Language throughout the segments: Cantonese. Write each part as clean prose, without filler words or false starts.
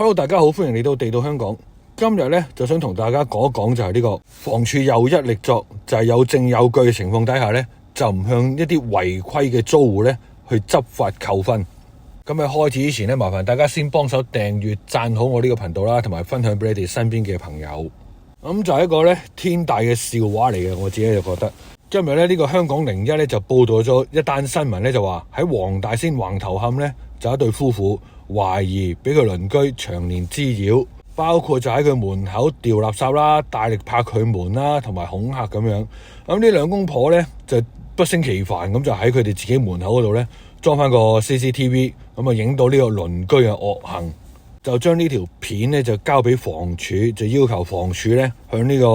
Hello， 大家好，歡迎嚟到地道香港。今日咧就想同大家講一講，就係呢個房署又一力作，就係有證有據嘅情況底下咧，就唔向一啲違規嘅租戶咧去執法扣分。咁喺開始之前咧，麻煩大家先幫手訂閱、讚好我呢個頻道啦，同埋分享俾你哋身邊嘅朋友。咁就係一個咧天大嘅笑話嚟嘅，我自己就覺得。今日咧呢個香港01咧就報道咗一單新聞咧，就話喺黃大仙橫頭磡咧就有一對夫婦懷疑俾佢鄰居長年滋擾，包括就喺佢門口掉垃圾啦、大力拍佢門啦，同埋恐嚇咁樣。咁呢兩公婆咧就不勝其煩，咁就喺佢哋自己門口嗰度咧裝翻個 CCTV， 咁啊影到呢個鄰居嘅惡行，就將呢條片咧就交俾房署，就要求房署咧向呢個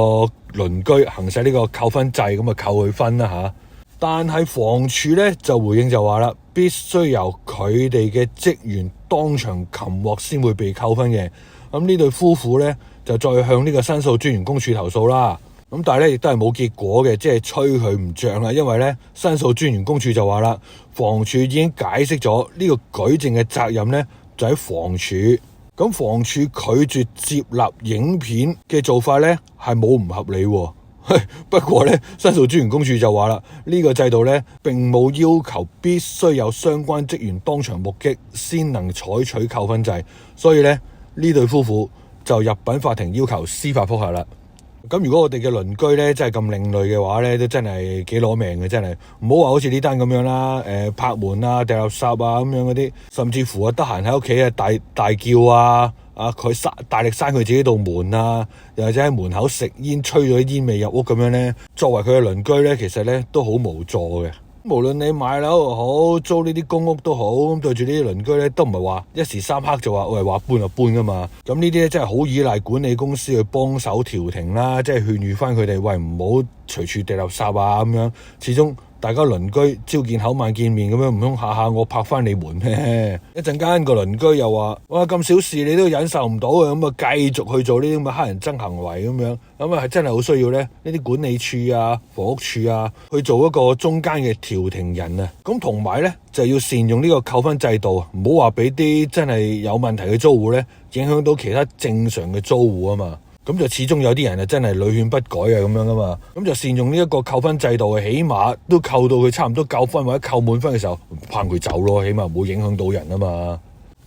鄰居行使呢個扣分制，咁啊扣佢分啦吓。但係房署咧就回應就話啦，必須由佢哋嘅職員當場擒獲先會被扣分嘅。咁呢對夫婦咧就再向呢個申訴專員公署投訴啦。咁但係咧亦都係冇結果嘅，即係吹佢唔脹啦。因為咧申訴專員公署就話啦，房署已經解釋咗呢個舉證嘅責任咧就喺房署。咁房署拒絕接納影片嘅做法咧係冇唔合理喎。不過咧，申訴專員公署就話啦，呢個制度咧並冇要求必須有相關職員當場目擊先能採取扣分制，所以咧呢對夫婦就入稟法庭要求司法覆核啦。咁如果我哋嘅鄰居咧真係咁另類嘅話咧，都真係幾攞命嘅，真係唔好話好似呢單咁樣啦，拍門啊、掉垃圾啊咁樣嗰啲，甚至乎得閒喺屋企大叫啊！佢大力閂佢自己道門啊，又或者喺門口食煙吹咗啲煙味入屋咁樣咧，作為佢嘅鄰居咧，其實咧都好無助嘅。無論你買樓又好，租呢啲公屋都好，咁對住呢啲鄰居咧，都唔係話一時三刻就話喂話搬就搬噶嘛。咁呢啲咧真係好依賴管理公司去幫手調停啦，即係勸喻翻佢哋喂唔好隨處掉垃圾啊咁樣。始終大家鄰居朝見口晚見面咁樣，唔通下下我拍翻你門咩？一陣間個鄰居又話哇咁小事你都忍受唔到嘅，咁啊繼續去做呢啲咁嘅黑人憎行為咁樣，咁啊係真係好需要咧呢啲管理處啊、房屋處啊去做一個中間嘅調停人啊。咁同埋咧就要善用呢個扣分制度，唔好話俾啲真係有問題嘅租戶咧影響到其他正常嘅租戶啊嘛。咁就始終有啲人啊真係屢勸不改啊咁樣噶嘛，咁就善用呢一個扣分制度，起碼都扣到佢差唔多夠分或者扣滿分嘅時候，拚佢走咯，起碼唔好影響到人啊嘛。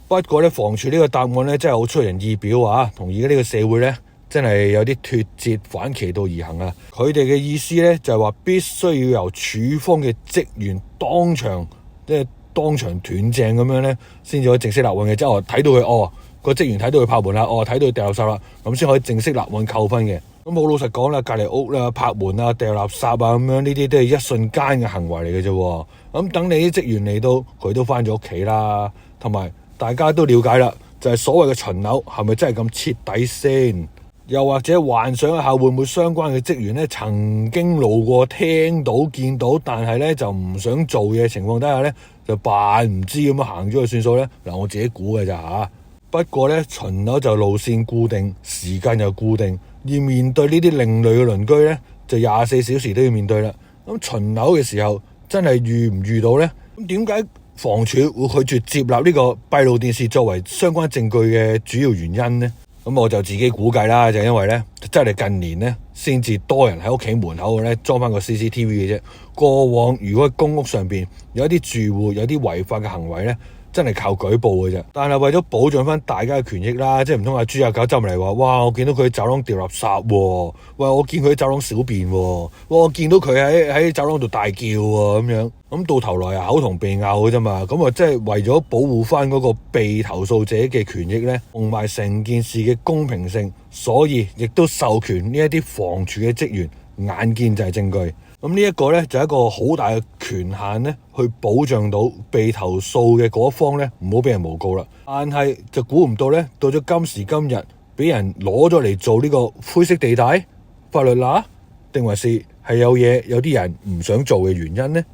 不過咧，房署呢個答案咧真係好出人意表啊，同而家呢個社會咧真係有啲脫節反其道而行啊。佢哋嘅意思咧就係話必須要由署方嘅職員當場斷正咁樣咧，先至可以正式立案嘅。即係我睇到佢個職員睇到佢拍門啦，睇到佢掉垃圾啦，咁先可以正式立案扣分嘅。咁好老實講啦，隔離屋啦、拍門啊、掉垃圾啊咁樣，呢啲都係一瞬間嘅行為嚟嘅啫。咁等你啲職員嚟到，佢都翻咗屋企啦，同埋大家都了解啦，就係所謂嘅巡樓係咪真係咁徹底先？又或者幻想一下會唔會相關嘅職員咧曾經路過、聽到、見到，但係咧就唔想做嘢情況底下咧，就扮唔知咁樣行咗去算數咧？嗱，我自己估嘅咋嚇。不過咧，巡樓就路線固定，時間又固定，而面對呢啲另類嘅鄰居咧，就24小時都要面對啦。咁巡樓嘅時候，真係遇唔遇到咧？咁點解房署會拒絕接納呢個閉路電視作為相關證據嘅主要原因呢？咁我就自己估計啦，就因為咧，真係近年咧，先至多人喺屋企門口咧裝翻個 CCTV 嘅啫。過往如果喺公屋上邊有一啲住戶有啲違法嘅行為咧，真係靠舉報嘅啫，但係為咗保障翻大家嘅權益啦，即係唔通阿豬阿狗走嚟話，哇！我見到佢喺走廊掉垃圾喎，喂！我見佢喺走廊小便喎，我見到佢喺走廊度大叫喎，咁樣，咁到頭來口同鼻拗嘅啫嘛，咁啊即係為咗保護翻嗰個被投訴者嘅權益咧，同埋成件事嘅公平性，所以亦都授權呢一啲房署嘅職員眼見就係證據。咁呢一個咧就係一個好大嘅權限咧，去保障到被投訴嘅嗰一方咧，唔好俾人誣告啦。但係就估唔到咧，到咗今時今日，俾人攞咗嚟做呢個灰色地帶法律罅，定還是係有啲人唔想做嘅原因呢？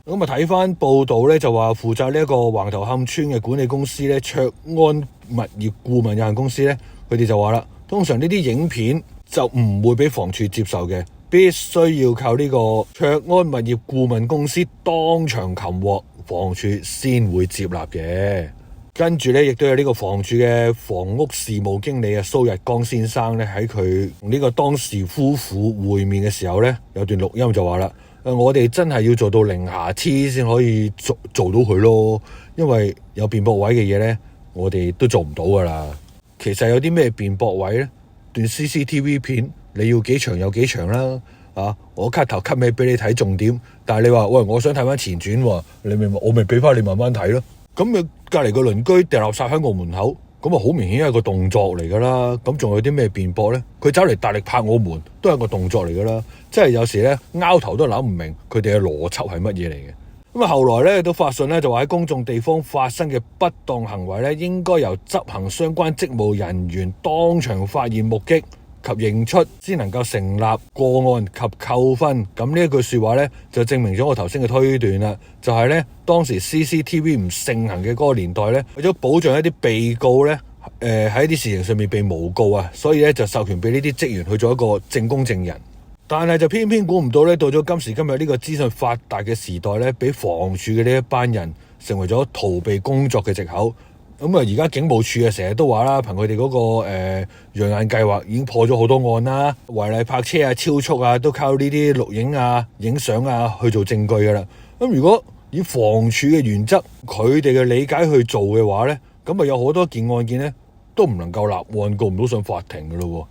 咁啊睇翻報道咧，就話負責呢一個橫頭磡村嘅管理公司咧，卓安物業顧問有限公司咧，佢哋就話啦，通常呢啲影片就唔會俾房署接受嘅。必須要靠呢個卓安物業顧問公司當場擒獲，房署先會接納嘅。跟住咧，亦都有呢個房署嘅房屋事務經理蘇日光先生咧，喺佢同呢個當事夫婦會面嘅時候咧，有段錄音就話啦：我哋真係要做到零瑕疵先可以做到佢咯，因為有辯駁位嘅嘢咧，我哋都做唔到噶啦。其實有啲咩辯駁位咧？段 CCTV 片你要幾長有幾長啦。我 cut 頭 cut 尾俾你睇重點，但係你話喂，我想睇翻前傳喎，我咪俾翻你慢慢睇咯。咁你隔離個鄰居掉垃圾喺我門口，咁啊好明顯係個動作嚟噶啦。咁仲有啲咩辯駁咧？佢走嚟大力拍我門，都係個動作嚟噶啦。即係有時咧拗頭都諗唔明佢哋嘅邏輯係乜嘢嚟嘅。咁啊後來咧都發信咧就話喺公眾地方發生嘅不當行為咧，應該由執行相關職務人員當場發現目擊及認出，先能夠成立個案及扣分。咁呢一句說話呢，就證明咗我頭先嘅推斷啦。就係呢，當時 CCTV 唔盛行嘅嗰個年代呢，為咗保障一啲被告呢，喺一啲事情上面被誣告啊，所以呢，就授權俾呢啲職員去做一個證供證人。但係就偏偏估唔到呢，到咗今時今日呢個資訊發達嘅時代呢，俾房署嘅呢一班人成為咗逃避工作嘅藉口。咁啊，而家警務處成日都話啦，憑佢哋嗰個養眼計劃已經破咗好多案啦，違例泊車啊、超速啊，都靠呢啲錄影啊、影相啊去做證據噶啦。咁如果以房署嘅原則，佢哋嘅理解去做嘅話呢，咁啊有好多件案件呢都唔能夠立案，告唔到上法庭噶咯。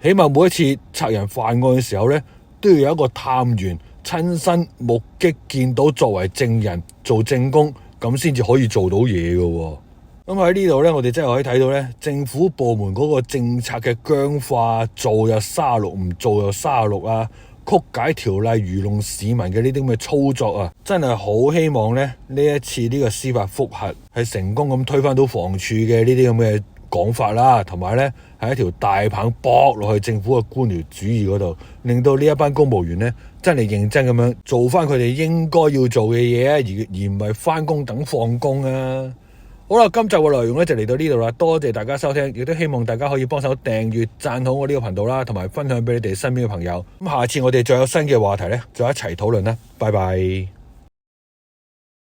起碼每一次賊人犯案嘅時候呢，都要有一個探員親身目擊見到作為證人做證供，咁先至可以做到嘢噶。咁喺呢度呢，我哋真係可以睇到呢，政府部門嗰個政策嘅僵化，做又36，唔做又36啊，曲解條例愚弄市民嘅呢啲咁嘅操作啊，真係好希望呢一次呢個司法覆核係成功咁推翻到房署嘅呢啲咁嘅講法啦，同埋呢係一條大棒駁落去政府嘅官僚主義嗰度，令到呢一班公務員呢真係認真咁樣做翻佢哋應該要做嘅嘢啊，而唔係翻工等放工啊。好啦，今集嘅內容咧就嚟到呢度啦，多謝大家收聽，亦都希望大家可以幫手訂閱、讚好我呢個頻道啦，同埋分享俾你哋身邊嘅朋友。咁下次我哋再有新嘅話題咧，再一齊討論啦，拜拜。